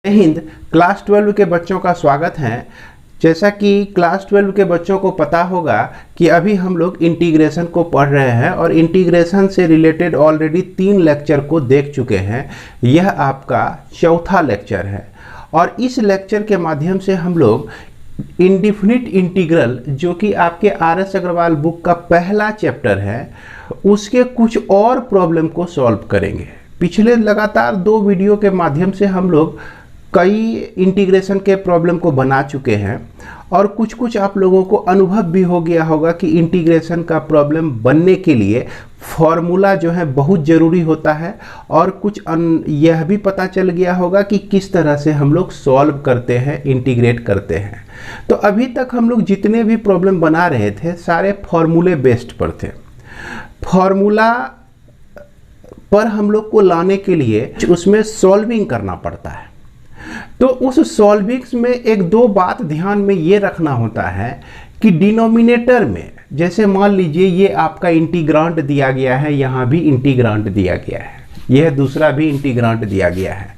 जय हिंद। क्लास 12 के बच्चों का स्वागत है। जैसा कि क्लास 12 के बच्चों को पता होगा कि अभी हम लोग इंटीग्रेशन को पढ़ रहे हैं और इंटीग्रेशन से रिलेटेड ऑलरेडी 3 लेक्चर को देख चुके हैं। यह आपका चौथा लेक्चर है और इस लेक्चर के माध्यम से हम लोग इंडिफिनिट इंटीग्रल, जो कि आपके आर.एस. अग्रवाल बुक का पहला चैप्टर है, उसके कुछ और प्रॉब्लम को सॉल्व करेंगे। पिछले लगातार 2 वीडियो के माध्यम से हम लोग कई इंटीग्रेशन के प्रॉब्लम को बना चुके हैं और कुछ आप लोगों को अनुभव भी हो गया होगा कि इंटीग्रेशन का प्रॉब्लम बनने के लिए फॉर्मूला जो है बहुत ज़रूरी होता है और कुछ यह भी पता चल गया होगा कि किस तरह से हम लोग सॉल्व करते हैं, इंटीग्रेट करते हैं। तो अभी तक हम लोग जितने भी प्रॉब्लम बना रहे थे सारे फॉर्मूले बेस्ड पर थे। फॉर्मूला पर हम लोग को लाने के लिए उसमें सॉल्विंग करना पड़ता है। तो उस सॉल्विंग्स में 1-2 बात ध्यान में ये रखना होता है कि डिनोमिनेटर में, जैसे मान लीजिए ये आपका इंटीग्रांड दिया गया है, यहाँ भी इंटीग्रांड दिया गया है, यह दूसरा भी इंटीग्रांड दिया गया है।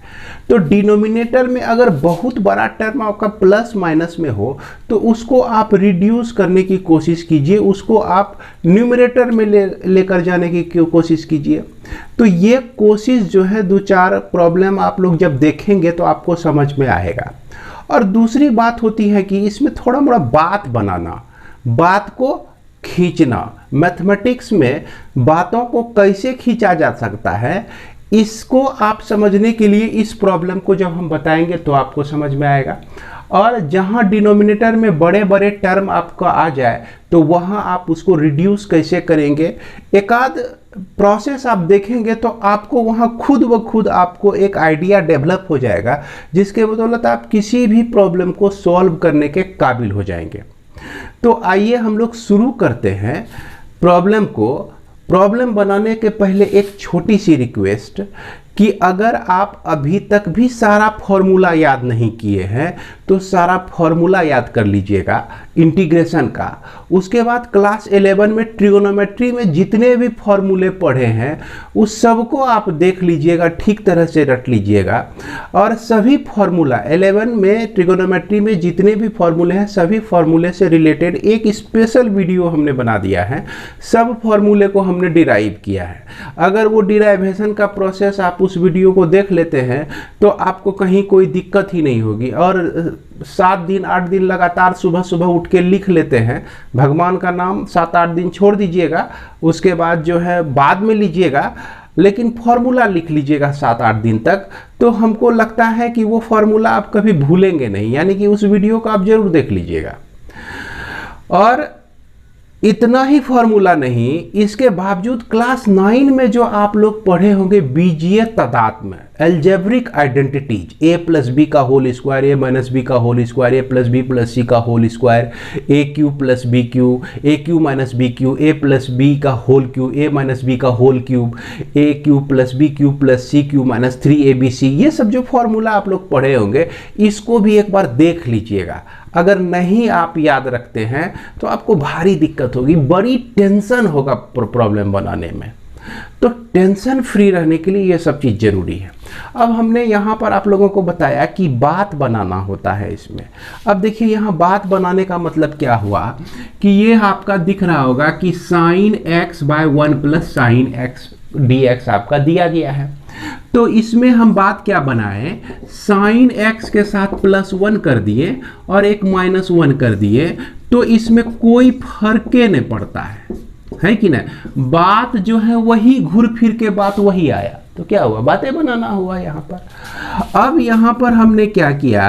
तो डिनोमिनेटर में अगर बहुत बड़ा टर्म आपका प्लस माइनस में हो तो उसको आप रिड्यूस करने की कोशिश कीजिए, उसको आप न्यूमरेटर में लेकर जाने की कोशिश कीजिए। तो ये कोशिश जो है 2-4 प्रॉब्लम आप लोग जब देखेंगे तो आपको समझ में आएगा। और दूसरी बात होती है कि इसमें थोड़ा मोड़ा बात बनाना, बात को खींचना। मैथमेटिक्स में बातों को कैसे खींचा जा सकता है, इसको आप समझने के लिए इस प्रॉब्लम को जब हम बताएंगे तो आपको समझ में आएगा। और जहां डिनोमिनेटर में बड़े बड़े टर्म आपका आ जाए तो वहां आप उसको रिड्यूस कैसे करेंगे, एक आध प्रोसेस आप देखेंगे तो आपको वहां खुद ब खुद आपको एक आइडिया डेवलप हो जाएगा, जिसके बदौलत आप किसी भी प्रॉब्लम को सॉल्व करने के काबिल हो जाएंगे। तो आइए हम लोग शुरू करते हैं प्रॉब्लम को। प्रॉब्लम बनाने के पहले एक छोटी सी रिक्वेस्ट कि अगर आप अभी तक भी सारा फॉर्मूला याद नहीं किए हैं तो सारा फॉर्मूला याद कर लीजिएगा इंटीग्रेशन का। उसके बाद क्लास 11 में ट्रिगोनोमेट्री में जितने भी फॉर्मूले पढ़े हैं उस सबको आप देख लीजिएगा, ठीक तरह से रट लीजिएगा। और सभी फॉर्मूला 11 में ट्रिगोनोमेट्री में जितने भी फॉर्मूले हैं सभी फॉर्मूले से रिलेटेड एक स्पेशल वीडियो हमने बना दिया है। सब फॉर्मूले को हमने डिराइव किया है। अगर वो डिराइवेशन का प्रोसेस आप उस वीडियो को देख लेते हैं तो आपको कहीं कोई दिक्कत ही नहीं होगी। और 7 दिन 8 दिन लगातार सुबह सुबह उठ के लिख लेते हैं भगवान का नाम, 7-8 दिन छोड़ दीजिएगा, उसके बाद जो है बाद में लीजिएगा, लेकिन फॉर्मूला लिख लीजिएगा 7-8 दिन तक। तो हमको लगता है कि वो फॉर्मूला आप कभी भूलेंगे नहीं, यानी कि उस वीडियो को आप जरूर देख लीजिएगा। और इतना ही फॉर्मूला नहीं, इसके बावजूद क्लास 9 में जो आप लोग पढ़े होंगे बीजीय तादात्म्य, algebraic identities, a plus B का whole square, a minus B का whole square, a plus B plus C का whole square, A cube plus B cube, A cube minus B cube, A plus B का whole cube, A minus B का whole cube, A cube plus B cube plus C cube minus 3abc, ये सब जो formula आप लोग पढ़े होंगे इसको भी एक बार देख लीजिएगा। अगर नहीं आप याद रखते हैं तो आपको भारी दिक्कत होगी, बड़ी टेंशन होगा प्रॉब्लम बनाने में। तो टेंशन फ्री रहने के लिए ये सब चीज़ जरूरी है। अब हमने यहाँ पर आप लोगों को बताया कि बात बनाना होता है इसमें। अब देखिए यहाँ बात बनाने का मतलब क्या हुआ कि ये आपका दिख रहा होगा कि sin x by 1 plus sine x dx आपका दिया गया है। तो इसमें हम बात क्या बनाए, sin x के साथ +1 कर दिए और एक -1 कर दिए, तो इसमें कोई फर्क नहीं पड़ता है कि नहीं। बात जो है वही घूर फिर के बात वही आया, तो क्या हुआ, बातें बनाना हुआ यहाँ पर। अब यहाँ पर हमने क्या किया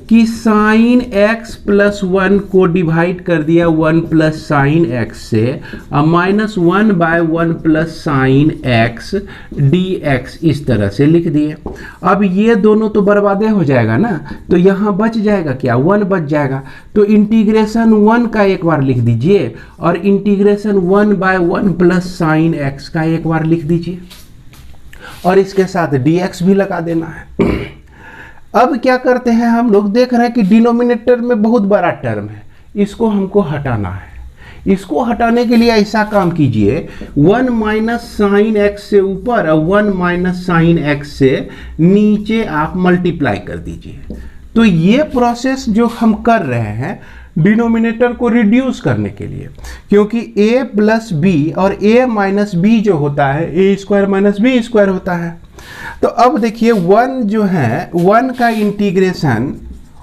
कि sin x + 1 को डिवाइड कर दिया 1 प्लस साइन x से, -1 by 1 plus sine x dx, इस तरह से लिख दिए। अब ये दोनों तो बर्बादे हो जाएगा ना, तो यहाँ बच जाएगा क्या, 1 बच जाएगा। तो इंटीग्रेशन 1 का एक बार लिख दीजिए और integration 1 by 1 plus sine x का एक बार लिख दीजिए और इसके साथ dx भी लगा देना है। अब क्या करते हैं हम लोग, देख रहे हैं कि डिनोमिनेटर में बहुत बड़ा टर्म है, इसको हमको हटाना है। इसको हटाने के लिए ऐसा काम कीजिए, 1 माइनस साइन एक्स से ऊपर और 1 माइनस साइन एक्स से नीचे आप मल्टीप्लाई कर दीजिए। तो ये प्रोसेस जो हम कर रहे हैं डिनोमिनेटर को रिड्यूस करने के लिए, क्योंकि a प्लस बी और a माइनस बी जो होता है a square minus B square होता है। तो अब देखिए 1 जो है 1 का इंटीग्रेशन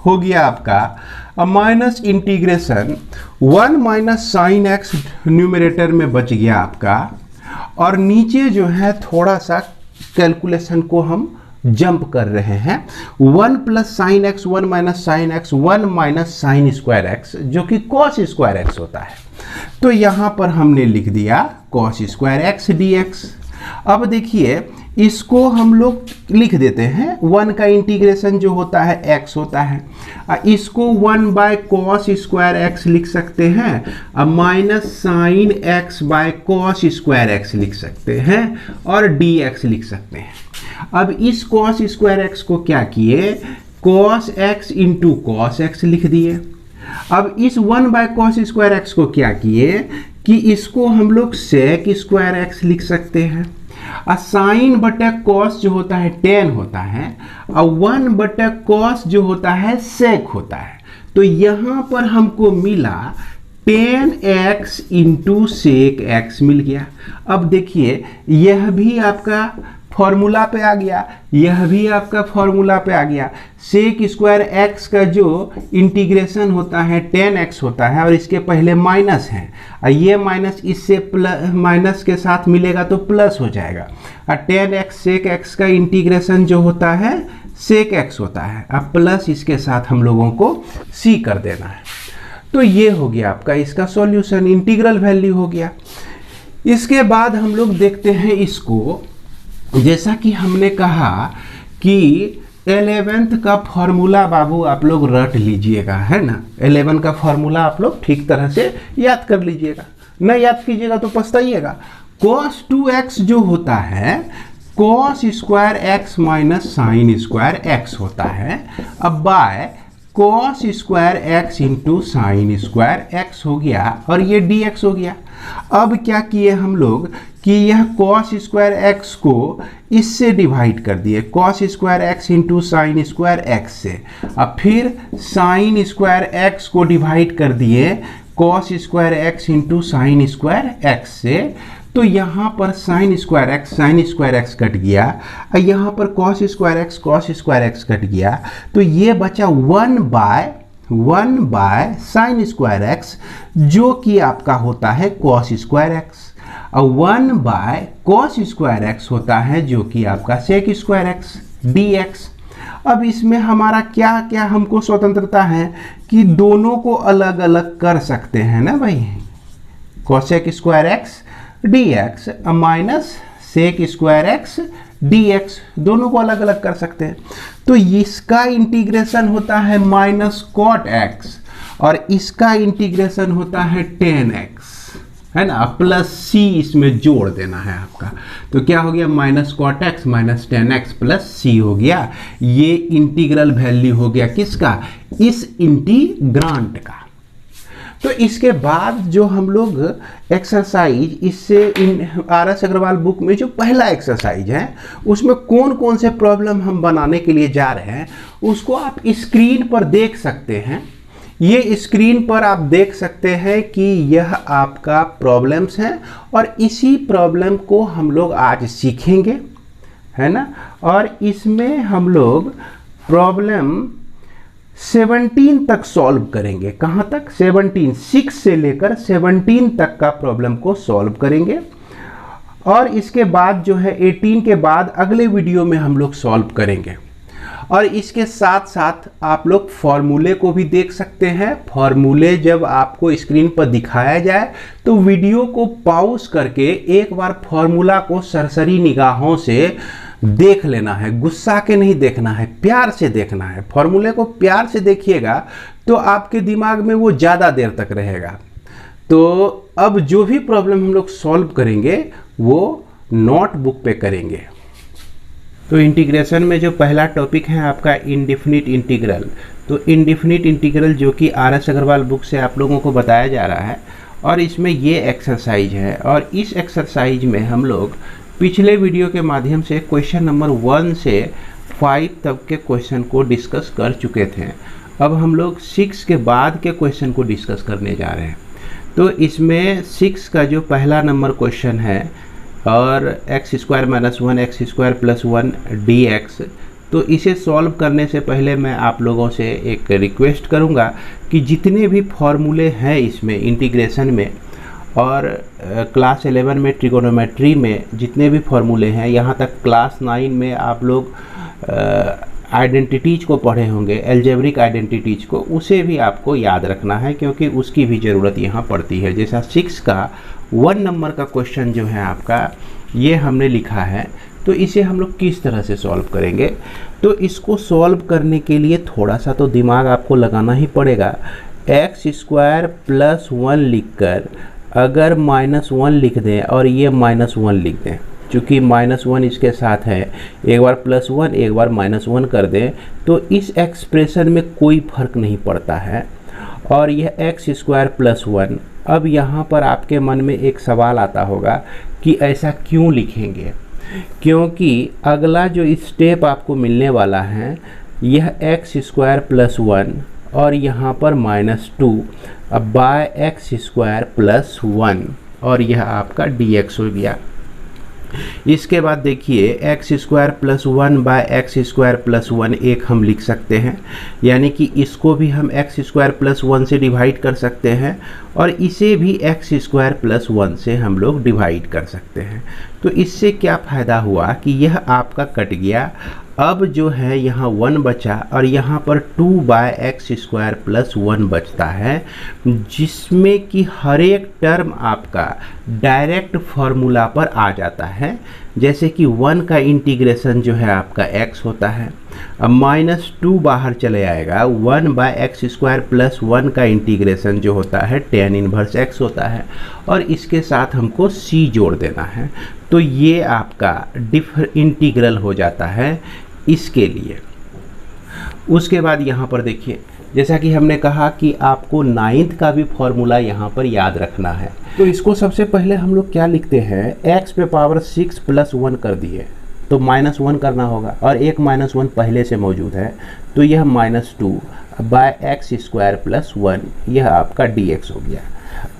हो गया आपका minus integration 1 minus sine x numerator में बच गया आपका, और नीचे जो है थोड़ा सा कैलकुलेशन को हम जंप कर रहे हैं, 1 plus sine x 1 minus sine x 1 minus sine square x जो कि कॉस स्क्वायर एक्स होता है। तो यहाँ पर हमने लिख दिया cos square X D x. अब देखिए इसको हम लोग लिख देते हैं, 1 का इंटीग्रेशन जो होता है x होता है, इसको 1 बाय कॉस स्क्वायर एक्स लिख सकते हैं, अब minus sine x by cos square x लिख सकते हैं और dx लिख सकते हैं। अब इस कॉस स्क्वायर एक्स को क्या किए, cos x into cos x लिख दिए। अब इस 1 बाय कॉस स्क्वायर एक्स को क्या किए कि इसको हम लोग सेक स्क्वायर एक्स लिख सकते हैं, साइन बटा कॉस जो होता है टेन होता है, और 1 बटा कॉस जो होता है सेक होता है। तो यहाँ पर हमको मिला ten X into sec X मिल गया। अब देखिए यह भी आपका फॉर्मूला पे आ गया, यह भी आपका फॉर्मूला पे आ गया। सेक स्क्वायर एक्स का जो इंटीग्रेशन होता है 10x होता है और इसके पहले माइनस है, और ये माइनस इससे प्लस माइनस के साथ मिलेगा तो प्लस हो जाएगा, और 10x सेक एक्स का इंटीग्रेशन जो होता है सेक एक्स होता है, अब प्लस इसके साथ हम लोगों को c कर देना है। तो ये हो गया आपका इसका सॉल्यूशन, इंटीग्रल वैल्यू हो गया। इसके बाद हम लोग देखते हैं इसको, जैसा कि हमने कहा कि 11th का फॉर्मूला बाबू आप लोग रट लीजिएगा, है ना। 11 का फॉर्मूला आप लोग ठीक तरह से याद कर लीजिएगा, न याद कीजिएगा तो पछताइएगा। cos 2x जो होता है cos square x minus sine square x होता है, अब by cos square x into sine square x हो गया और ये dx हो गया। अब क्या किए हम लोग कि यह cos स्क्वायर एक्स को इससे डिवाइड कर दिए, cos square x into sine square X से, अब फिर साइन स्क्वायर एक्स को डिवाइड कर दिए cos square x into sine square X से। तो यहाँ पर साइन स्क्वायर एक्स कट गया, और यहाँ पर cos स्क्वायर एक्स कट गया, तो ये बचा 1 बाय साइन स्क्वायर एक्स जो कि आपका होता है cos स्क्वायर एक्स, और 1 बाय cos स्क्वायर एक्स होता है जो कि आपका सेक स्क्वायर एक्स dx। अब इसमें हमारा क्या क्या हमको स्वतंत्रता है कि दोनों को अलग अलग कर सकते हैं ना भाई, cosec square x dx minus sec square x dx, दोनों को अलग अलग कर सकते हैं। तो इसका इंटीग्रेशन होता है माइनस कॉट एक्स और इसका इंटीग्रेशन होता है 10x, है ना, प्लस c इसमें जोड़ देना है आपका। तो क्या हो गया, minus cot x minus 10x plus c हो गया। ये इंटीग्रल वैल्यू हो गया किसका, इस इंटीग्रांट का। तो इसके बाद जो हम लोग एक्सरसाइज इससे RS अग्रवाल बुक में जो पहला एक्सरसाइज है उसमें कौन कौन से प्रॉब्लम हम बनाने के लिए जा रहे हैं उसको आप स्क्रीन पर देख सकते हैं। ये स्क्रीन पर आप देख सकते हैं कि यह आपका प्रॉब्लम्स हैं और इसी प्रॉब्लम को हम लोग आज सीखेंगे, है ना। और इसमें हम लोग प्रॉब्लम 17 तक सॉल्व करेंगे। कहाँ तक, 17, 6 से लेकर 17 तक का प्रॉब्लम को सॉल्व करेंगे। और इसके बाद जो है 18 के बाद अगले वीडियो में हम लोग सॉल्व करेंगे। और इसके साथ साथ आप लोग फॉर्मूले को भी देख सकते हैं। फॉर्मूले जब आपको स्क्रीन पर दिखाया जाए तो वीडियो को पॉज करके एक बार फॉर्मूला को सरसरी निगाहों से देख लेना है, गुस्सा के नहीं देखना है, प्यार से देखना है। फॉर्मूले को प्यार से देखिएगा तो आपके दिमाग में वो ज़्यादा देर तक रहेगा। तो अब जो भी प्रॉब्लम हम लोग सॉल्व करेंगे वो नोटबुक पे करेंगे। तो इंटीग्रेशन में जो पहला टॉपिक है आपका इंडेफिनिट इंटीग्रल। तो इंडेफिनिट इंटीग्रल जो कि RS अग्रवाल बुक से आप लोगों को बताया जा रहा है और इसमें ये एक्सरसाइज है। और इस एक्सरसाइज में हम लोग पिछले वीडियो के माध्यम से क्वेश्चन नंबर 1 से 5 तक के क्वेश्चन को डिस्कस कर चुके थे। अब हम लोग 6 के बाद के क्वेश्चन को डिस्कस करने जा रहे हैं। तो इसमें 6 का जो पहला नंबर क्वेश्चन है और x² - 1 x² + 1 dx, तो इसे सॉल्व करने से पहले मैं आप लोगों से एक रिक्वेस्ट करूंगा कि जितने भी फॉर्मूले हैं इसमें इंटीग्रेशन में और क्लास 11 में ट्रिगोनोमेट्री में जितने भी फॉर्मूले हैं, यहाँ तक क्लास 9 में आप लोग आइडेंटिटीज़ को पढ़े होंगे, एल्जेब्रिक आइडेंटिटीज़ को, उसे भी आपको याद रखना है क्योंकि उसकी भी ज़रूरत यहाँ पड़ती है। जैसा 6 का 1 नंबर का क्वेश्चन जो है आपका, ये हमने लिखा है, तो इसे हम लोग किस तरह से सॉल्व करेंगे। तो इसको सॉल्व करने के लिए थोड़ा सा तो दिमाग आपको लगाना ही पड़ेगा। x² + 1 लिखकर अगर -1 लिख दें और ये -1 लिख दें, चूँकि -1 इसके साथ है, एक बार +1 एक बार -1 कर दें, तो इस एक्सप्रेशन में कोई फर्क नहीं पड़ता है। और यह x² + 1, अब यहाँ पर आपके मन में एक सवाल आता होगा कि ऐसा क्यों लिखेंगे, क्योंकि अगला जो स्टेप आपको मिलने वाला है यह x² + 1 और यहाँ पर -2 अब बाय x² + 1 और यह आपका dx हो गया। इसके बाद देखिए x² + 1 बाय x² + 1 एक हम लिख सकते हैं, यानी कि इसको भी हम x² + 1 से डिवाइड कर सकते हैं और इसे भी x² + 1 से हम लोग डिवाइड कर सकते हैं। तो इससे क्या फ़ायदा हुआ कि यह आपका कट गया। अब जो है यहाँ 1 बचा और यहाँ पर 2 बाय x² + 1 बचता है, जिसमें कि हर एक टर्म आपका डायरेक्ट फार्मूला पर आ जाता है। जैसे कि 1 का इंटीग्रेशन जो है आपका x होता है, अब -2 बाहर चले आएगा, 1 बाय x² + 1 का इंटीग्रेशन जो होता है tan 1x होता है और इसके साथ हमको c जोड़ देना है। तो ये आपका इंटीग्रल हो जाता है इसके लिए। उसके बाद यहाँ पर देखिए, जैसा कि हमने कहा कि आपको 9th का भी फॉर्मूला यहाँ पर याद रखना है। तो इसको सबसे पहले हम लोग क्या लिखते हैं, x⁻6 + 1 कर दिए तो -1 करना होगा और एक -1 पहले से मौजूद है, तो यह -2 बाय x² + 1 यह आपका dx हो गया।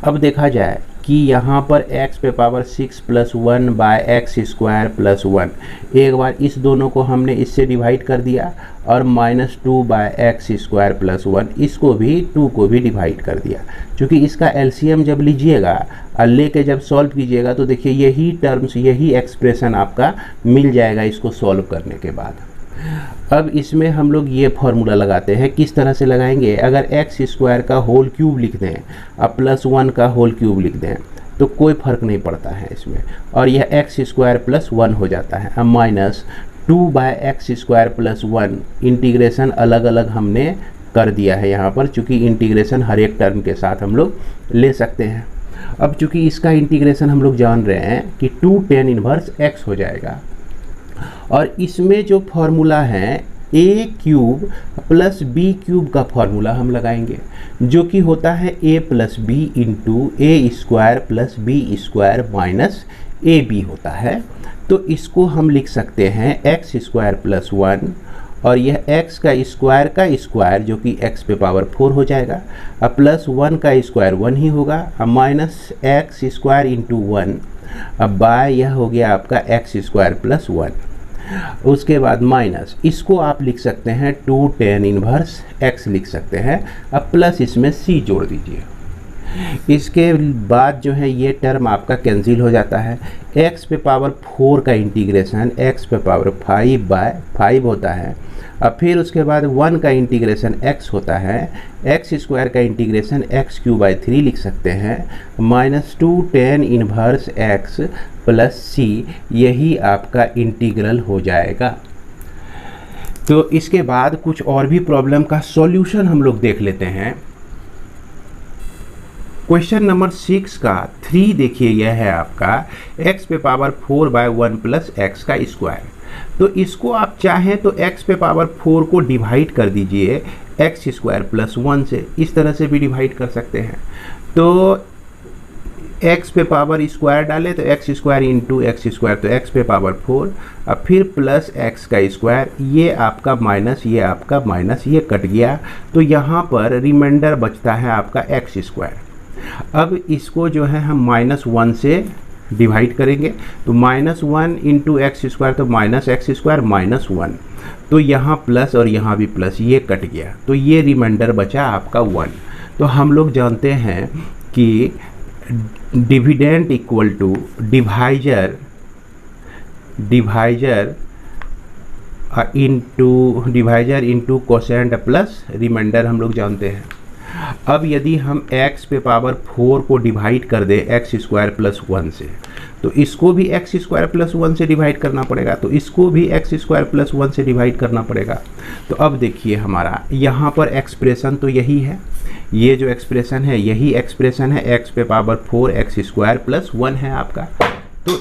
अब देखा जाए कि यहाँ पर x⁻6 + 1 बाय x² + 1, एक बार इस दोनों को हमने इससे डिवाइड कर दिया और -2 बाय x² + 1 इसको भी 2 को भी डिवाइड कर दिया। क्योंकि इसका एलसीएम जब लीजिएगा और लेके जब सॉल्व कीजिएगा तो देखिए यही टर्म्स, यही एक्सप्रेशन आपका मिल जाएगा इसको सॉल्व करने के बाद। अब इसमें हम लोग ये फार्मूला लगाते हैं। किस तरह से लगाएंगे, अगर x² का होल क्यूब लिख दें अब +1 का होल क्यूब लिख दें तो कोई फ़र्क नहीं पड़ता है इसमें, और यह x² + 1 हो जाता है। अब -2 बाय x² + 1 इंटीग्रेशन अलग अलग हमने कर दिया है यहाँ पर, चूँकि इंटीग्रेशन हर एक टर्म के साथ हम लोग ले सकते हैं। अब चूँकि इसका इंटीग्रेशन हम लोग जान रहे हैं कि 2 tan 1x हो जाएगा और इसमें जो फॉर्मूला है a³ + b³ का फॉर्मूला हम लगाएंगे, जो कि होता है a + b × a² + b² - ab होता है। तो इसको हम लिख सकते हैं x² + 1 और यह x का स्क्वायर जो कि x⁴ हो जाएगा, अब +1 का स्क्वायर 1 ही होगा, अब -x² × 1 अब बाय यह हो गया आपका x² + 1। उसके बाद माइनस, इसको आप लिख सकते हैं 2 tan 1x लिख सकते हैं, अब प्लस इसमें c जोड़ दीजिए। इसके बाद जो है ये टर्म आपका कैंसिल हो जाता है। x⁴ का इंटीग्रेशन x⁵/5 होता है। अब फिर उसके बाद 1 का इंटीग्रेशन x होता है, x² का इंटीग्रेशन x³/3 लिख सकते हैं, -2 tan 1x + c, यही आपका इंटीग्रल हो जाएगा। तो इसके बाद कुछ और भी प्रॉब्लम का सॉल्यूशन हम लोग देख लेते हैं। क्वेश्चन नंबर 6 का 3 देखिए, यह है आपका x⁴/1 + x का स्क्वायर। तो इसको आप चाहें तो x⁴ को डिवाइड कर दीजिए x² + 1 से, इस तरह से भी डिवाइड कर सकते हैं। तो x पे पावर स्क्वायर डाले तो x square into x square, तो x पे पावर 4, अब फिर प्लस x का स्क्वायर, ये आपका माइनस, ये आपका माइनस, ये कट गया, तो यहाँ पर रिमाइंडर बचता है आपका एक्स स्क्वायर। अब इसको जो है हम -1 से डिवाइड करेंगे, तो -1 इंटू एक्स स्क्वायर, तो माइनस एक्स स्क्वायर -1, तो यहाँ प्लस और यहाँ भी प्लस, ये कट गया, तो ये रिमाइंडर बचा आपका 1। तो हम लोग जानते हैं कि dividend equal to divisor into quotient plus remainder हम लोग जानते हैं। अब यदि हम x पे पावर 4 को डिवाइड कर दें एक्स स्क्वायर प्लस 1 से, तो इसको भी एक्स स्क्वायर प्लस 1 से डिवाइड करना पड़ेगा, तो इसको भी एक्स स्क्वायर प्लस 1 से डिवाइड करना पड़ेगा। तो अब देखिए हमारा यहाँ पर एक्सप्रेशन तो यही है, ये जो एक्सप्रेशन है यही एक्सप्रेशन है, x पे पावर 4 एक्स स्क्वायर प्लस 1 है आपका। तो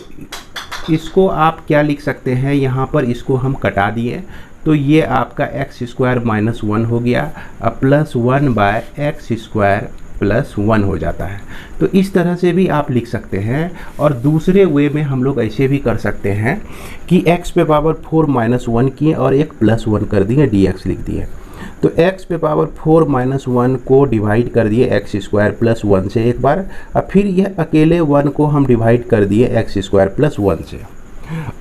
इसको आप क्या लिख सकते हैं, यहाँ पर इसको हम कटा दिए, तो ये आपका एक्स स्क्वायर -1 हो गया, अब plus 1 by x square plus 1 हो जाता है। तो इस तरह से भी आप लिख सकते हैं, और दूसरे वे में हम लोग ऐसे भी कर सकते हैं कि x पे पावर 4 -1 किए और एक +1 कर दिए, dx लिख दिए। तो x पे पावर 4 -1 को डिवाइड कर दिए एक्स स्क्वायर प्लस 1 से एक बार, अब फिर यह अकेले 1 को हम डिवाइड कर दिए एक्स स्क्वायर प्लस 1 से।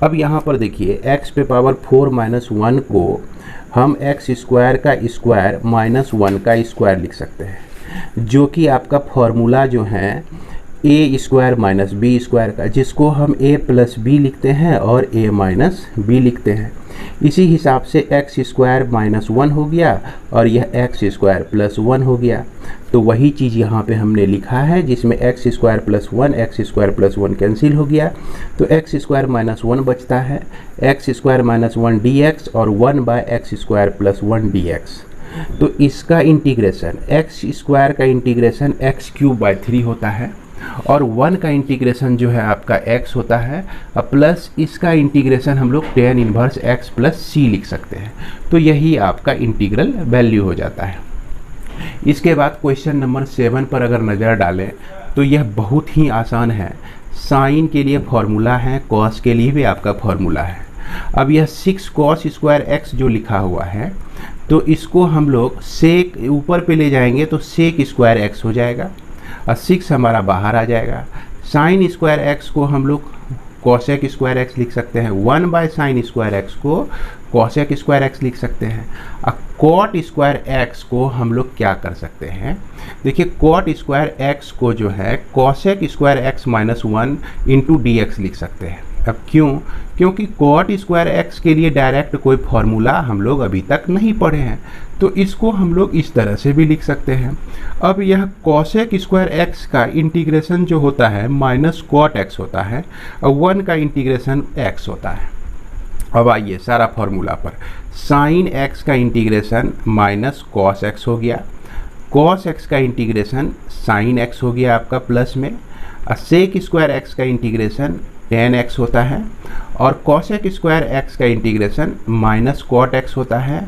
अब यहाँ पर देखिए x पे पावर 4 -1 को हम एक्स स्क्वायर का स्क्वायर -1 का स्क्वायर लिख सकते हैं, जो कि आपका फॉर्मूला जो है a square minus B square का, जिसको हम a प्लस बी लिखते हैं और a माइनस बी लिखते हैं। इसी हिसाब से एक्स स्क्वायर -1 हो गया और यह एक्स स्क्वायर प्लस 1 हो गया। तो वही चीज़ यहाँ पे हमने लिखा है, जिसमें x square plus 1 x square plus 1 cancel हो गया, तो एक्स स्क्वायर -1 बचता है, एक्स स्क्वायर -1 dx और 1 by x square plus 1 dx। तो इसका इंटीग्रेशन एक्स स्क्वायर का इंटीग्रेशन x³/3 होता है, और 1 का इंटीग्रेशन जो है आपका x होता है, प्लस इसका इंटीग्रेशन हम लोग tan inverse x plus c लिख सकते हैं। तो यही आपका इंटीग्रल वैल्यू हो जाता है। इसके बाद क्वेश्चन नंबर 7 पर अगर नज़र डालें तो यह बहुत ही आसान है। साइन के लिए फॉर्मूला है, कॉस के लिए भी आपका फॉर्मूला है। अब यह 6 cos स्क्वायर x जो लिखा हुआ है, तो इसको हम लोग सेक ऊपर पे ले जाएंगे तो सेक स्क्वायर x हो जाएगा, और 6 हमारा बाहर आ जाएगा। साइन स्क्वायर x को हम लोग कॉसेक स्क्वायर x लिख सकते हैं, 1 बाय साइन स्क्वायर x को कॉसेक स्क्वायर x लिख सकते हैं। अब कॉट स्क्वायर x को हम लोग क्या कर सकते हैं, देखिए कॉट स्क्वायर x को जो है cosec square x -1 into dx लिख सकते हैं। अब क्यों, क्योंकि कॉट स्क्वायर x के लिए डायरेक्ट कोई फॉर्मूला हम लोग अभी तक नहीं पढ़े हैं, तो इसको हम लोग इस तरह से भी लिख सकते हैं। अब यह कॉसेक स्क्वायर x का इंटीग्रेशन जो होता है माइनस कॉट x होता है, और 1 का इंटीग्रेशन x होता है। अब आइए सारा फॉर्मूला पर, साइन x का इंटीग्रेशन माइनस कॉस x हो गया, कॉस x का इंटीग्रेशन साइन x हो गया आपका प्लस में, और सेक स्क्वायर x का इंटीग्रेशन tan x होता है, और कॉसेक स्क्वायर x का इंटीग्रेशन माइनस कॉट x होता है,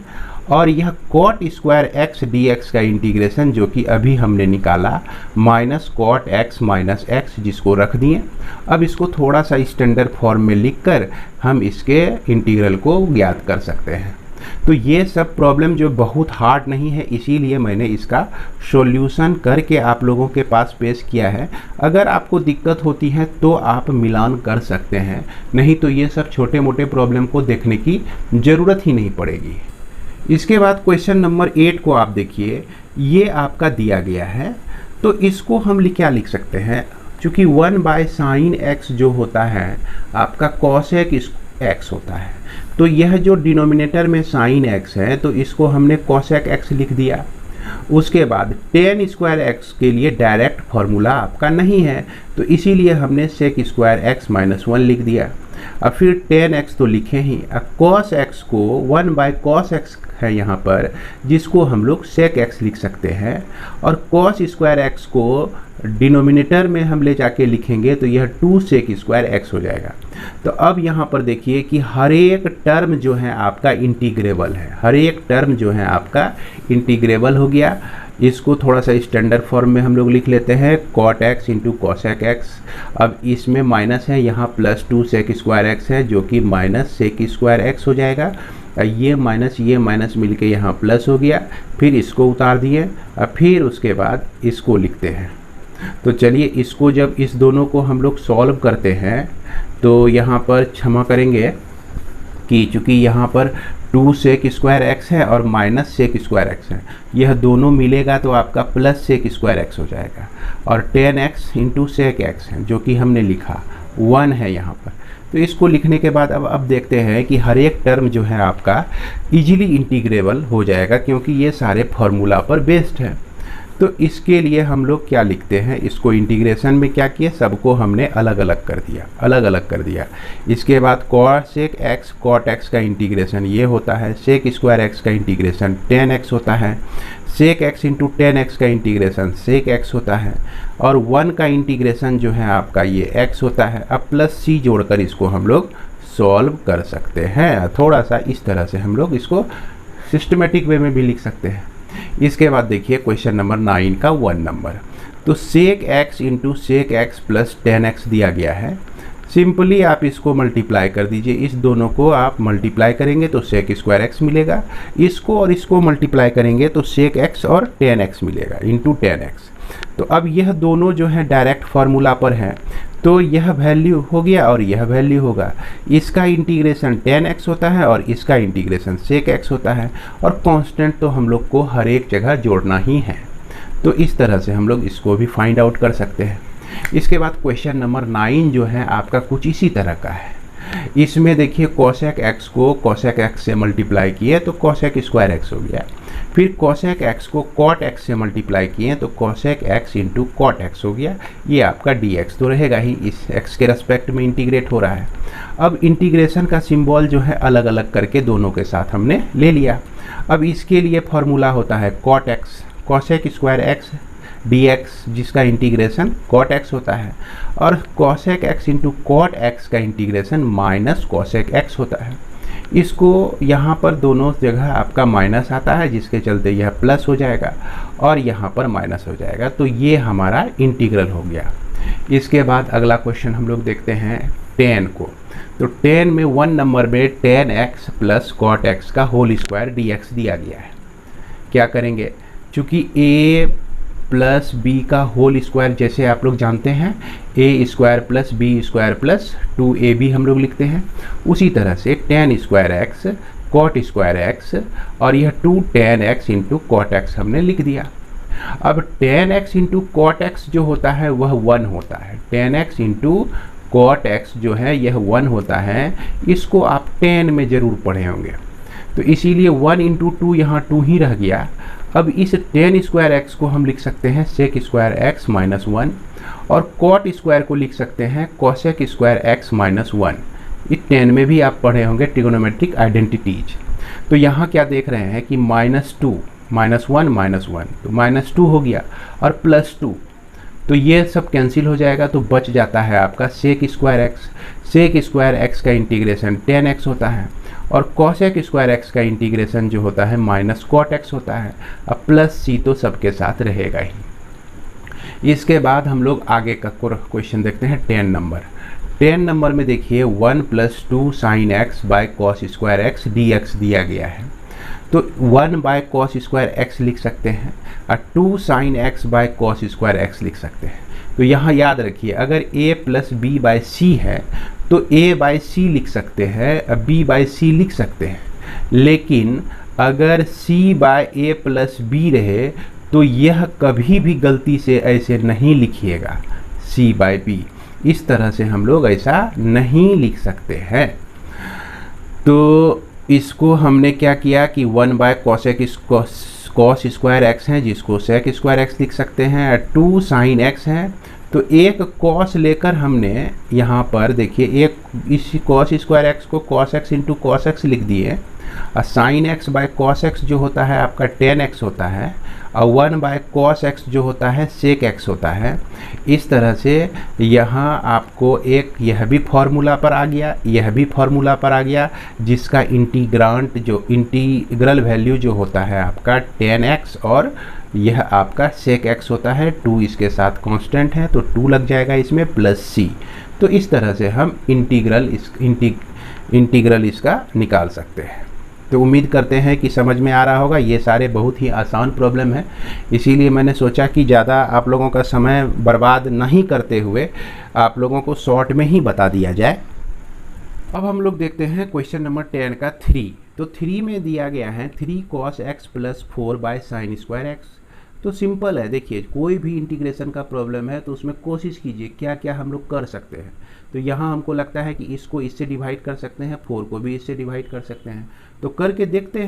और यह कॉट स्क्वायर x dx का इंटीग्रेशन जो कि अभी हमने निकाला minus cot x minus x, जिसको रख दिए। अब इसको थोड़ा सा स्टैंडर्ड फॉर्म में लिखकर हम इसके इंटीग्रल को ज्ञात कर सकते हैं। तो ये सब प्रॉब्लम जो बहुत हार्ड नहीं है, इसीलिए मैंने इसका सॉल्यूशन करके आप लोगों के पास पेश किया है। अगर आपको दिक्कत होती है तो आप मिलान कर सकते हैं, नहीं तो ये सब छोटे मोटे प्रॉब्लम को देखने की ज़रूरत ही नहीं पड़ेगी। इसके बाद क्वेश्चन नंबर 8 को आप देखिए, ये आपका दिया गया है, तो इसको हम क्या लिख सकते हैं, चूँकि 1 बाय साइन x जो होता है आपका कॉसेक x होता है, तो यह जो डिनोमिनेटर में साइन x है तो इसको हमने कॉसेक x लिख दिया। उसके बाद टेन स्क्वायर x के लिए डायरेक्ट फार्मूला आपका नहीं है, तो इसीलिए हमने सेक स्क्वायर x -1 लिख दिया। अब फिर टेन x तो लिखे ही, अब कॉस x को 1 बाय कॉस x है यहाँ पर, जिसको हम लोग सेक एक्स लिख सकते हैं, और कॉस स्क्वायर एक्स को डिनोमिनेटर में हम ले जाके लिखेंगे तो यह 2 सेक स्क्वायर एक्स हो जाएगा। तो अब यहाँ पर देखिए कि हर एक टर्म जो है आपका इंटीग्रेबल है, हर एक टर्म जो है आपका इंटीग्रेबल हो गया। इसको थोड़ा सा स्टैंडर्ड फॉर्म में हम लोग लिख लेते हैं, cot x into cosec x. अब इसमें माइनस है, यहाँ प्लस 2 सेक स्क्वायर एक्स है जो कि माइनस सेक स्क्वायर एक्स हो जाएगा। ये माइनस मिलके यहाँ प्लस हो गया, फिर इसको उतार दिए, अब फिर उसके बाद इसको लिखते हैं। तो चलिए इसको जब इस दोनों को हम लोग सॉल्व करते हैं तो यहाँ पर क्षमा करेंगे कि चूँकि यहाँ पर 2 सेक स्क्वायर एक्स है और माइनस सेक स्क्वायर एक्स है, यह दोनों मिलेगा तो आपका प्लस सेक स्क्वायर एक्स हो जाएगा, और 10x इंटू सेक एक्स है जो कि हमने लिखा 1 है यहाँ पर। तो इसको लिखने के बाद अब देखते हैं कि हर एक टर्म जो है आपका इजीली इंटीग्रेबल हो जाएगा, क्योंकि ये सारे फार्मूला पर बेस्ड है। तो इसके लिए हम लोग क्या लिखते हैं, इसको इंटीग्रेशन में क्या किए, सबको हमने अलग अलग कर दिया। इसके बाद कॉसेक एक्स कॉट एक्स का इंटीग्रेशन ये होता है, सेक स्क्वायर एक्स का इंटीग्रेशन 10x होता है, सेक एक्स इंटू 10x का इंटीग्रेशन सेक एक्स होता है, और 1 का इंटीग्रेशन जो है आपका ये x होता है। अब प्लस c जोड़कर इसको हम लोग सॉल्व कर सकते हैं। थोड़ा सा इस तरह से हम लोग इसको सिस्टमेटिक वे में भी लिख सकते हैं। इसके बाद देखिए क्वेश्चन नंबर 9 का 1 नंबर, तो sec x into sec x plus 10x दिया गया है। सिंपली आप इसको मल्टीप्लाई कर दीजिए, इस दोनों को आप मल्टीप्लाई करेंगे तो सेक स्क्वायर एक्स मिलेगा, इसको और इसको मल्टीप्लाई करेंगे तो सेक एक्स और 10x मिलेगा इंटू 10x। तो अब यह दोनों जो है डायरेक्ट फार्मूला पर हैं, तो यह वैल्यू हो गया और यह वैल्यू होगा। इसका इंटीग्रेशन 10x होता है और इसका इंटीग्रेशन सेक एक्स होता है, और कांस्टेंट तो हम लोग को हर एक जगह जोड़ना ही है। तो इस तरह से हम लोग इसको भी फाइंड आउट कर सकते हैं। इसके बाद क्वेश्चन नंबर 9 जो है आपका कुछ इसी तरह का है। इसमें देखिए कोसेक एक्स को कोसेक एक्स से मल्टीप्लाई किए तो कोसेक स्क्वायर एक्स हो गया, फिर कोसेक एक्स को कॉट एक्स से मल्टीप्लाई किए तो cosec x into cot x हो गया। ये आपका dx तो रहेगा ही, इस x के रेस्पेक्ट में इंटीग्रेट हो रहा है। अब इंटीग्रेशन का सिंबल जो है अलग अलग करके दोनों के साथ हमने ले लिया। अब इसके लिए फॉर्मूला होता है cot x cosec square x dx, जिसका इंटीग्रेशन कॉट एक्स होता है, और cosec x into cot x का इंटीग्रेशन माइनस कोसेक एक्स होता है। इसको यहाँ पर दोनों जगह आपका माइनस आता है, जिसके चलते यह प्लस हो जाएगा और यहाँ पर माइनस हो जाएगा। तो ये हमारा इंटीग्रल हो गया। इसके बाद अगला क्वेश्चन हम लोग देखते हैं 10 को। तो 10 में 1 नंबर में 10x प्लस कॉट एक्स का होल स्क्वायर dx दिया गया है। क्या करेंगे, चूँकि a प्लस बी का होल स्क्वायर जैसे आप लोग जानते हैं A square plus B square plus 2ab हम लोग लिखते हैं, उसी तरह से 10 square X cot square X और यह 2 10x इंटू कॉट एक्स हमने लिख दिया। अब 10x इंटू कॉट एक्स जो होता है वह 1 होता है, 10x इंटू कॉट एक्स जो है यह 1 होता है। इसको आप 10 में ज़रूर पढ़े होंगे, तो इसीलिए 1 इंटू 2 यहाँ 2 ही रह गया। अब इस 10 स्क्वायर एक्स को हम लिख सकते हैं सेक स्क्वायर एक्स माइनस 1, और कॉट स्क्वायर को लिख सकते हैं कोसेक स्क्वायर एक्स माइनस 1। इस 10 में भी आप पढ़े होंगे ट्रिगोनोमेट्रिक आइडेंटिटीज। तो यहाँ क्या देख रहे हैं कि -2 -1 तो -2 हो गया और +2, तो ये सब कैंसिल हो जाएगा, तो बच जाता है आपका sec square x. Sec square x का इंटीग्रेशन 10x होता है, और कोसेक स्क्वायर एक्स का इंटीग्रेशन जो होता है माइनस कॉट एक्स होता है। अब प्लस c तो सबके साथ रहेगा ही। इसके बाद हम लोग आगे का क्वेश्चन देखते हैं 10 नंबर। 10 नंबर में देखिए 1 + 2 sin x by cos square x dx दिया गया है। तो 1 बाय कॉस स्क्वायर एक्स लिख सकते हैं और 2 sin x by cos square x लिख सकते हैं। तो यहाँ याद रखिए, अगर a + b बाय c है तो a बाय c लिख सकते हैं, b बाय c लिख सकते हैं, लेकिन अगर c बाय a + b रहे तो यह कभी भी गलती से ऐसे नहीं लिखिएगा c बाय b। इस तरह से हम लोग ऐसा नहीं लिख सकते हैं। तो इसको हमने क्या किया कि 1 बाय कॉस स्क्वायर एक्स है जिसको सेक स्क्वायर एक्स लिख सकते हैं, 2 sin x है, तो एक कॉस लेकर हमने यहाँ पर देखिए एक इस कॉस स्क्वायर एक्स को cos x into cos x लिख दिए। Sine x bye cos x जो होता है आपका टेन एक्स होता है, और 1 बाय कॉस एक्स जो होता है सेक एक्स होता है। इस तरह से यहाँ आपको एक यह भी फॉर्मूला पर आ गया, यह भी फॉर्मूला पर आ गया, जिसका इंटीग्रांट जो इंटीग्रल वैल्यू जो होता है आपका टेन एक्स और यह आपका सेक एक्स होता है। 2 इसके साथ कांस्टेंट है तो 2 लग जाएगा इसमें प्लस सी। तो इस तरह से हम इंटीग्रल इसका निकाल सकते हैं। तो उम्मीद करते हैं कि समझ में आ रहा होगा। ये सारे बहुत ही आसान प्रॉब्लम है, इसीलिए मैंने सोचा कि ज़्यादा आप लोगों का समय बर्बाद नहीं करते हुए आप लोगों को शॉर्ट में ही बता दिया जाए। अब हम लोग देखते हैं क्वेश्चन नंबर 10 का 3। तो 3 में दिया गया है 3 cos x plus 4 by sine square x. तो सिंपल है, देखिए कोई भी इंटीग्रेशन का प्रॉब्लम है तो उसमें कोशिश कीजिए क्या क्या हम लोग कर सकते हैं। तो यहाँ हमको लगता है कि इसको इससे डिवाइड कर सकते हैं, 4 को भी इससे डिवाइड कर सकते हैं। तो करके देखते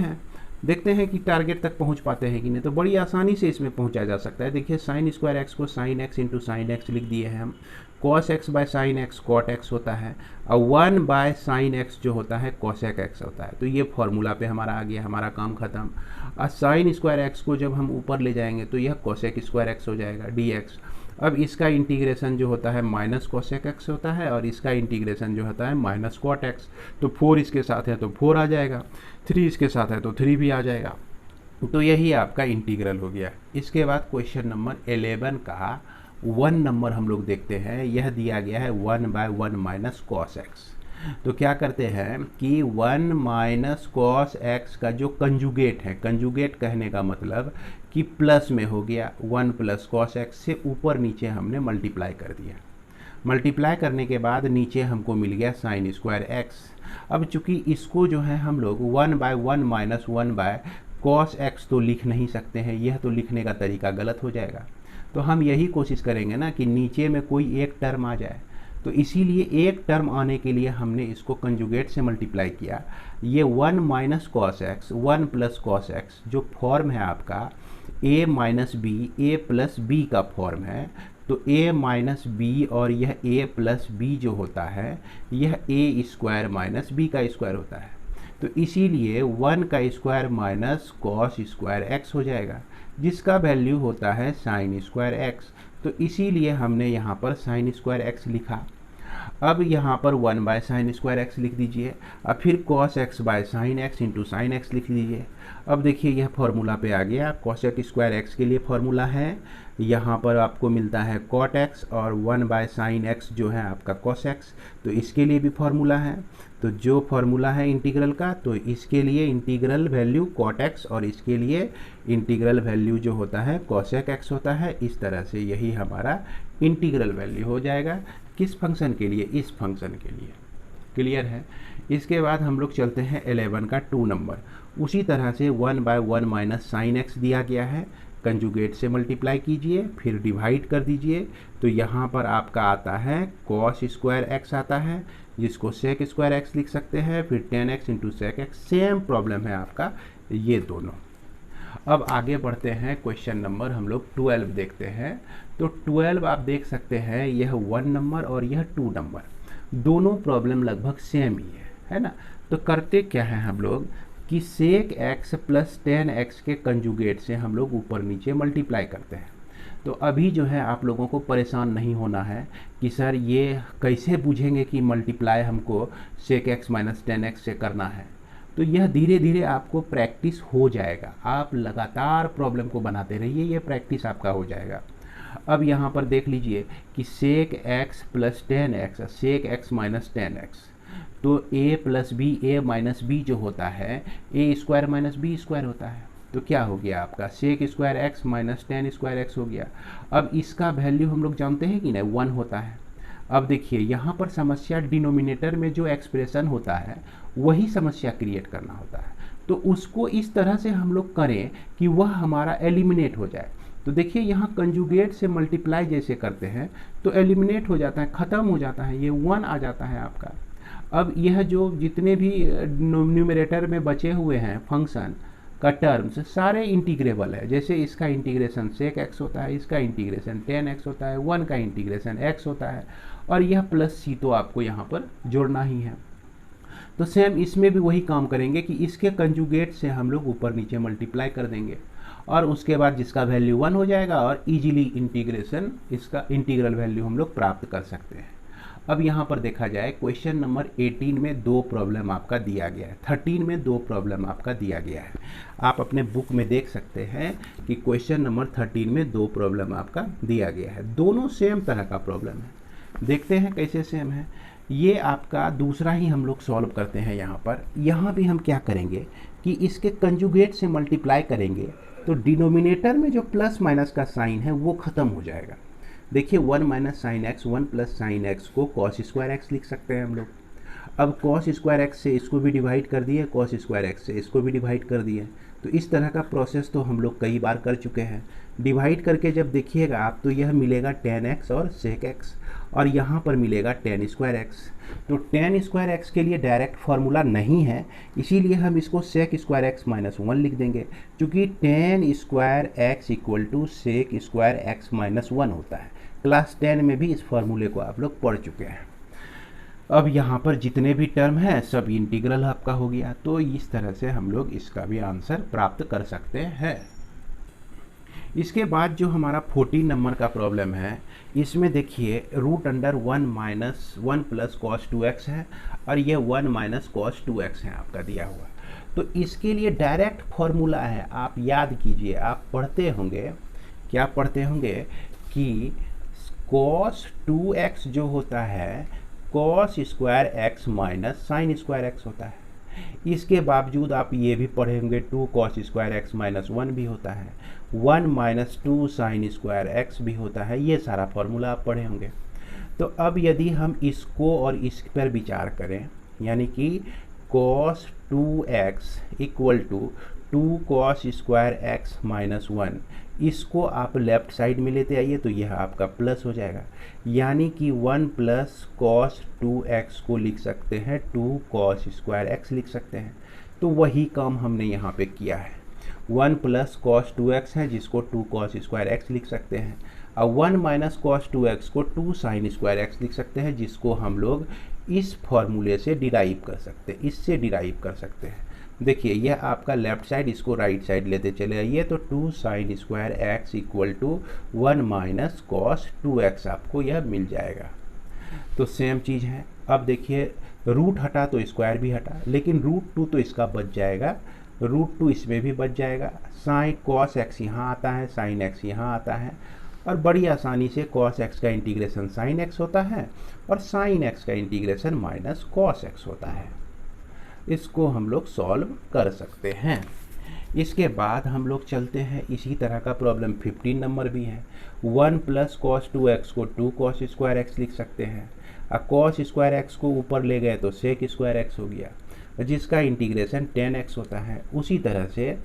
हैं कि टारगेट तक पहुँच पाते हैं कि नहीं। तो बड़ी आसानी से इसमें पहुँचा जा सकता है। देखिए साइन स्क्वायर एक्स को sine x into sine x लिख दिए हैं हम। Cos x by sine x cot x होता है, और 1 बाय साइन एक्स जो होता है कॉसेक एक्स होता है। तो ये फॉर्मूला पे हमारा आ गया, हमारा काम खत्म। और साइन स्क्वायर एक्स को जब हम ऊपर ले जाएंगे तो यह कॉसेक स्क्वायर एक्स हो जाएगा डी एक्स। अब इसका इंटीग्रेशन जो होता है माइनस कॉसेक एक्स होता है, और इसका इंटीग्रेशन जो होता है माइनस कॉट एक्स। तो 4 इसके साथ है तो 4 आ जाएगा, 3 इसके साथ है तो 3 भी आ जाएगा। तो यही आपका इंटीग्रल हो गया। इसके बाद क्वेश्चन नंबर 11 का 1 नंबर हम लोग देखते हैं। यह दिया गया है 1 बाय 1 माइनस कॉस एक्स। तो क्या करते हैं कि 1 माइनस कॉस एक्स का जो कंजुगेट है, कंजुगेट कहने का मतलब कि प्लस में हो गया, 1 प्लस कॉस एक्स से ऊपर नीचे हमने मल्टीप्लाई कर दिया। मल्टीप्लाई करने के बाद नीचे हमको मिल गया साइन स्क्वायर एक्स। अब चूंकि इसको जो है हम लोग 1 by 1 minus 1 by cos x तो लिख नहीं सकते हैं, यह तो लिखने का तरीका गलत हो जाएगा। तो हम यही कोशिश करेंगे ना कि नीचे में कोई एक टर्म आ जाए। तो इसीलिए एक टर्म आने के लिए हमने इसको कंजुगेट से मल्टीप्लाई किया। ये 1 minus cos x 1 plus cos x जो फॉर्म है आपका a minus b a plus B का फॉर्म है। तो a माइनस बी और यह a प्लस बी जो होता है यह a स्क्वायर माइनस बी का स्क्वायर होता है। तो इसीलिए 1 का square minus cos square x हो जाएगा, जिसका वैल्यू होता है साइन स्क्वायर एक्स। तो इसीलिए हमने यहाँ पर साइन स्क्वायर एक्स लिखा। अब यहाँ पर 1 बाय साइन स्क्वायर एक्स लिख दीजिए, और फिर cos x by sine x into sine x लिख दीजिए। अब देखिए यह फॉर्मूला पे आ गया। कॉसेक स्क्वायर एक्स के लिए फॉर्मूला है, यहाँ पर आपको मिलता है कॉट एक्स, और 1 बाय साइन एक्स जो है आपका कॉस एक्स। तो इसके लिए भी फॉर्मूला है। तो जो फॉर्मूला है इंटीग्रल का, तो इसके लिए इंटीग्रल वैल्यू कॉट एक्स और इसके लिए इंटीग्रल वैल्यू जो होता है कॉसेक एक्स होता है। इस तरह से यही हमारा इंटीग्रल वैल्यू हो जाएगा। किस फंक्शन के लिए? इस फंक्शन के लिए। क्लियर है? इसके बाद हम लोग चलते हैं 11 का 2 नंबर। उसी तरह से 1 बाय 1 माइनस साइन एक्स दिया गया है, कंजुगेट से मल्टीप्लाई कीजिए, फिर डिवाइड कर दीजिए। तो यहाँ पर आपका आता है कॉस स्क्वायर एक्स आता है, जिसको सेक स्क्वायर एक्स लिख सकते हैं, फिर 10 x into sec x. Same problem है आपका ये दोनों। अब आगे बढ़ते हैं, क्वेश्चन नंबर हम लोग 12 देखते हैं। तो 12 आप देख सकते हैं, यह 1 नंबर और यह 2 नंबर, दोनों प्रॉब्लम लगभग सेम ही है ना। तो करते क्या है हम लोग कि सेक एक्स प्लस 10 एक्स के कंजुगेट से हम लोग ऊपर नीचे मल्टीप्लाई करते हैं। तो अभी जो है आप लोगों को परेशान नहीं होना है कि सर ये कैसे बूझेंगे कि मल्टीप्लाई हमको सेक एक्स माइनस 10 एक्स से करना है। तो यह धीरे धीरे आपको प्रैक्टिस हो जाएगा। आप लगातार प्रॉब्लम को बनाते रहिए, ये प्रैक्टिस आपका हो जाएगा। अब यहाँ पर देख लीजिए कि sec x plus 10 x sec x minus 10 x. तो a plus b a minus B जो होता है a square minus B square होता है। तो क्या हो गया आपका sec square x minus 10 square x हो गया। अब इसका वैल्यू हम लोग जानते हैं कि नहीं 1 होता है। अब देखिए यहाँ पर समस्या डिनोमिनेटर में जो एक्सप्रेशन होता है वही समस्या क्रिएट करना होता है। तो उसको इस तरह से हम लोग करें कि वह हमारा एलिमिनेट हो जाए। तो देखिए यहाँ कंजुगेट से मल्टीप्लाई जैसे करते हैं तो एलिमिनेट हो जाता है, ख़त्म हो जाता है, ये 1 आ जाता है आपका। अब यह जो जितने भी न्यूमरेटर में बचे हुए हैं फंक्शन का टर्म्स सारे इंटीग्रेबल है। जैसे इसका इंटीग्रेशन सेक एक्स होता है, इसका इंटीग्रेशन 10 एक्स होता है, 1 का इंटीग्रेशन एक्स होता है, और यह प्लस सी तो आपको यहाँ पर जोड़ना ही है। तो सेम इसमें भी वही काम करेंगे कि इसके कंजुगेट से हम लोग ऊपर नीचे मल्टीप्लाई कर देंगे और उसके बाद जिसका वैल्यू 1 हो जाएगा और इजीली इंटीग्रेशन इसका इंटीग्रल वैल्यू हम लोग प्राप्त कर सकते हैं। अब यहाँ पर देखा जाए क्वेश्चन नंबर 18 में 2 प्रॉब्लम आपका दिया गया है, 13 में 2 प्रॉब्लम आपका दिया गया है। आप अपने बुक में देख सकते हैं कि क्वेश्चन नंबर 13 में 2 प्रॉब्लम आपका दिया गया है, दोनों सेम तरह का प्रॉब्लम है। देखते हैं कैसे सेम है। ये आपका दूसरा ही हम लोग सॉल्व करते हैं। यहाँ भी हम क्या करेंगे कि इसके कंजुगेट से मल्टीप्लाई करेंगे तो डिनोमिनेटर में जो प्लस माइनस का साइन है वो ख़त्म हो जाएगा। देखिए 1 minus sine x 1 plus sine x को कॉस स्क्वायर एक्स लिख सकते हैं हम लोग। अब कॉस स्क्वायर एक्स से इसको भी डिवाइड कर दिए, कॉस स्क्वायर एक्स से इसको भी डिवाइड कर दिए। तो इस तरह का प्रोसेस तो हम लोग कई बार कर चुके हैं। डिवाइड करके जब देखिएगा आप तो यह मिलेगा tan x और sec x और यहाँ पर मिलेगा tan स्क्वायर एक्स। तो tan स्क्वायर एक्स के लिए डायरेक्ट फार्मूला नहीं है, इसीलिए हम इसको sec स्क्वायर एक्स माइनस 1 लिख देंगे, क्योंकि tan square x equal to sec square x minus 1 होता है। क्लास 10 में भी इस फार्मूले को आप लोग पढ़ चुके हैं। अब यहाँ पर जितने भी टर्म हैं सब इंटीग्रल आपका हो गया। तो इस तरह से हम लोग इसका भी आंसर प्राप्त कर सकते हैं। इसके बाद जो हमारा 14 नंबर का प्रॉब्लम है, इसमें देखिए root under 1 minus 1 plus cos 2x है और ये 1 माइनस कॉस 2x है आपका दिया हुआ। तो इसके लिए डायरेक्ट फॉर्मूला है, आप याद कीजिए, आप पढ़ते होंगे, क्या पढ़ते होंगे कि कॉस 2x जो होता है cos square x minus sine square x होता है। इसके बावजूद आप ये भी पढ़े होंगे 2 कॉस स्क्वायर एक्स माइनस 1 भी होता है, 1 माइनस 2 साइन स्क्वायर एक्स भी होता है। ये सारा फॉर्मूला आप पढ़े होंगे। तो अब यदि हम इसको और इस पर विचार करें, यानी कि cos 2x equal to 2 cos square x minus 1, इसको आप लेफ्ट साइड में लेते आइए तो यह आपका प्लस हो जाएगा, यानी कि 1 प्लस कॉस 2x को लिख सकते हैं 2 कॉस स्क्वायर एक्स लिख सकते हैं। तो वही काम हमने यहाँ पे किया है। 1 प्लस कॉस 2x है जिसको 2 कॉस स्क्वायर एक्स लिख सकते हैं, और 1 माइनस कॉस 2x को 2 साइन स्क्वायर एक्स लिख सकते हैं, जिसको हम लोग इस फॉर्मूले से डिराइव कर सकते हैं, इससे डिराइव कर सकते हैं। देखिए यह आपका लेफ्ट साइड, इसको राइट साइड लेते चले आइए तो 2 sine square x equal to 1 minus cos 2x आपको यह मिल जाएगा। तो सेम चीज़ है। अब देखिए रूट हटा तो स्क्वायर भी हटा, लेकिन रूट 2 तो इसका बच जाएगा, रूट 2 इसमें भी बच जाएगा। साइन कॉस एक्स यहाँ आता है, साइन एक्स यहाँ आता है, और बड़ी आसानी से कॉस एक्स का इंटीग्रेशन साइन एक्स होता है और साइन एक्स का इंटीग्रेशन माइनस कॉस एक्स होता है। इसको हम लोग सॉल्व कर सकते हैं। इसके बाद हम लोग चलते हैं, इसी तरह का प्रॉब्लम 15 नंबर भी है। 1 प्लस कॉस 2x को 2 कॉस स्क्वायर एक्स लिख सकते हैं, और कॉस स्क्वायर एक्स को ऊपर ले गए तो सेक स्क्वायर एक्स हो गया, जिसका इंटीग्रेशन tan x होता है। उसी तरह से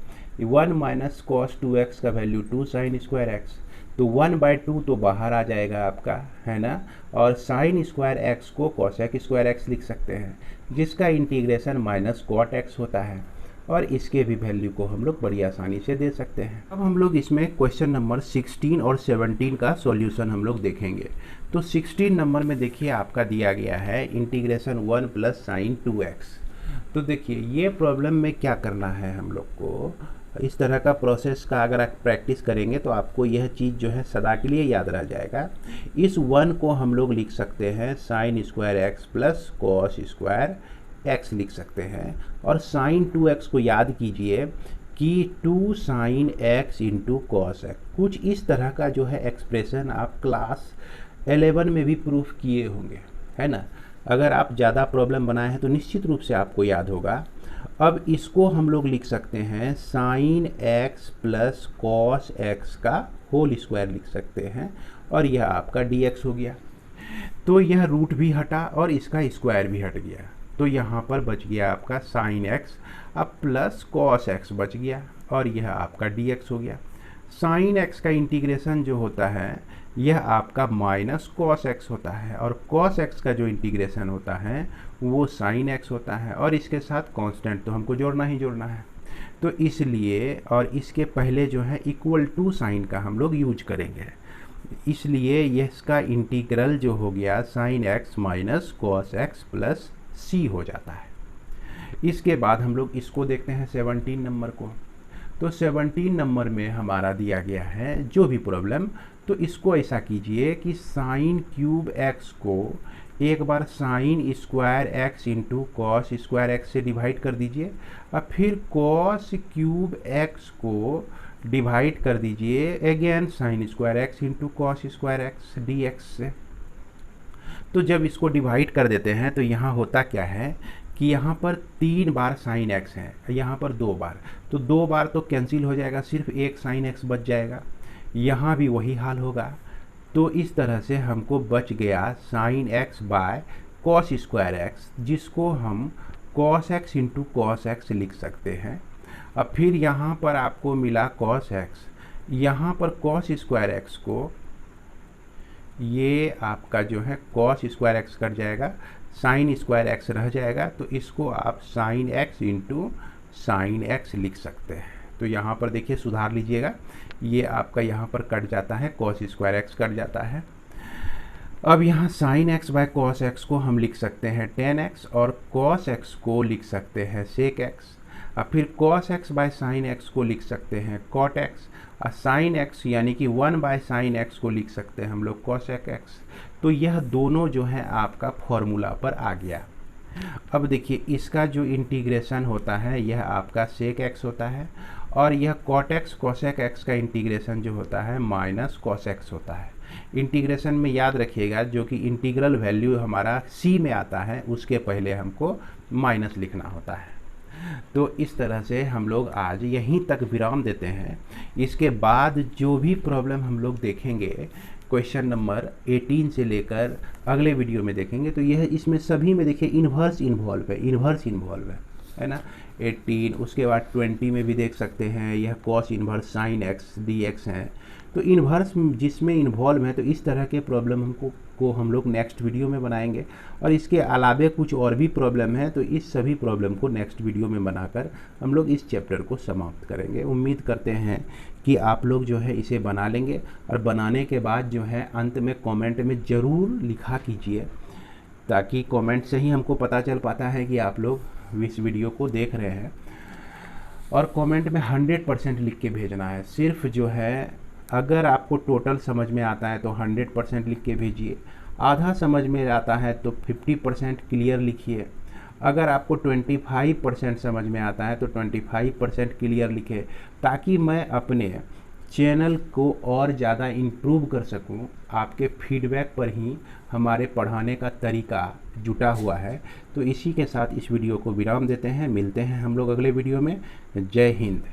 1 माइनस कॉस 2x का वैल्यू 2 साइन स्क्वायर एक्स, तो 1/2 तो बाहर आ जाएगा आपका, है ना, और साइन स्क्वायर एक्स को कॉसेक स्क्वायर एक्स लिख सकते हैं, जिसका इंटीग्रेशन माइनस कॉट एक्स होता है, और इसके भी वैल्यू को हम लोग बड़ी आसानी से दे सकते हैं। अब हम लोग इसमें क्वेश्चन नंबर 16 और 17 का सॉल्यूशन हम लोग देखेंगे। तो 16 नंबर में देखिए आपका दिया गया है इंटीग्रेशन 1 प्लस साइन 2x। तो देखिए ये प्रॉब्लम में क्या करना है हम लोग को, इस तरह का प्रोसेस का अगर आप प्रैक्टिस करेंगे तो आपको यह चीज़ जो है सदा के लिए याद रह जाएगा। इस 1 को हम लोग लिख सकते हैं sign square x plus cos square x लिख सकते हैं, और साइन 2x को याद कीजिए कि 2 sign x into cos x. कुछ इस तरह का जो है एक्सप्रेशन आप क्लास 11 में भी प्रूफ किए होंगे, है ना। अगर आप ज़्यादा प्रॉब्लम बनाए हैं तो निश्चित रूप से आपको याद होगा। अब इसको हम लोग लिख सकते हैं sine x plus cos x का होल स्क्वायर लिख सकते हैं, और यह आपका dx हो गया। तो यह रूट भी हटा और इसका स्क्वायर भी हट गया, तो यहाँ पर बच गया आपका साइन एक्स, अब प्लस कॉस एक्स बच गया, और यह आपका dx हो गया। साइन एक्स का इंटीग्रेशन जो होता है यह आपका माइनस कॉस एक्स होता है, और कॉस एक्स का जो इंटीग्रेशन होता है वो साइन एक्स होता है, और इसके साथ कांस्टेंट तो हमको जोड़ना ही जोड़ना है। तो इसलिए, और इसके पहले जो है इक्वल टू साइन का हम लोग यूज करेंगे, इसलिए इसका इंटीग्रल जो हो गया sine X minus cos X plus C हो जाता है। इसके बाद हम लोग इसको देखते हैं 17 नंबर को। तो 17 नंबर में हमारा दिया गया है जो भी प्रॉब्लम, तो इसको ऐसा कीजिए कि साइन क्यूब एक्स को एक बार sine square x into cos square X से डिवाइड कर दीजिए, और फिर कॉस क्यूब एक्स को डिवाइड कर दीजिए again sine square x into cos square X D X से। तो जब इसको डिवाइड कर देते हैं तो यहाँ होता क्या है कि यहाँ पर 3 बार साइन एक्स है, यहाँ पर 2 बार, तो 2 बार तो कैंसिल हो जाएगा, सिर्फ एक साइन एक्स बच जाएगा। यहाँ भी वही हाल होगा। तो इस तरह से हमको बच गया sine x by cos square x, जिसको हम cos x into cos x लिख सकते हैं। अब फिर यहाँ पर आपको मिला कॉस एक्स, यहाँ पर कॉस स्क्वायर एक्स को, ये आपका जो है कॉस स्क्वायर एक्स कट जाएगा, साइन स्क्वायर एक्स रह जाएगा, तो इसको आप sign x into sine x लिख सकते हैं। तो यहाँ पर देखिए सुधार लीजिएगा, ये आपका यहाँ पर कट जाता है, कॉस स्क्वायर एक्स कट जाता है। अब यहाँ sine x bye cos x को हम लिख सकते हैं टेन एक्स, और कॉस एक्स को लिख सकते हैं सेक एक्स, और फिर cos x by sine x को लिख सकते हैं कॉट एक्स, और साइन एक्स यानी कि 1 बाय साइन एक्स को लिख सकते हैं हम लोग कॉसेक एक्स। तो यह दोनों जो है आपका फॉर्मूला पर आ गया। अब देखिए इसका जो इंटीग्रेशन होता है यह आपका सेक एक्स होता है, और यह कॉट एक्स कॉसेक एक्स का इंटीग्रेशन जो होता है माइनस कॉस एक्स होता है। इंटीग्रेशन में याद रखिएगा जो कि इंटीग्रल वैल्यू हमारा सी में आता है उसके पहले हमको माइनस लिखना होता है। तो इस तरह से हम लोग आज यहीं तक विराम देते हैं। इसके बाद जो भी प्रॉब्लम हम लोग देखेंगे क्वेश्चन नंबर 18 से लेकर अगले वीडियो में देखेंगे, तो यह इसमें सभी में देखिए इन्वर्स इन्वॉल्व है ना। 18 उसके बाद 20 में भी देख सकते हैं, यह cos inverse sine x D x है। तो इन्वर्स जिसमें इन्वॉल्व है, तो इस तरह के प्रॉब्लम को हम लोग नेक्स्ट वीडियो में बनाएंगे, और इसके अलावे कुछ और भी प्रॉब्लम है, तो इस सभी प्रॉब्लम को नेक्स्ट वीडियो में बनाकर हम लोग इस चैप्टर को समाप्त करेंगे। उम्मीद करते हैं कि आप लोग जो है इसे बना लेंगे, और बनाने के बाद जो है अंत में कमेंट में ज़रूर लिखा कीजिए, ताकि कमेंट से ही हमको पता चल पाता है कि आप लोग इस वीडियो को देख रहे हैं। और कमेंट में 100% लिख के भेजना है। सिर्फ जो है अगर आपको टोटल समझ में आता है तो 100% लिख के भेजिए, आधा समझ में आता है तो 50% क्लियर लिखिए, अगर आपको 25% समझ में आता है तो 25% क्लियर लिखे, ताकि मैं अपने चैनल को और ज़्यादा इम्प्रूव कर सकूं। आपके फीडबैक पर ही हमारे पढ़ाने का तरीका जुटा हुआ है। तो इसी के साथ इस वीडियो को विराम देते हैं, मिलते हैं हम लोग अगले वीडियो में। जय हिंद।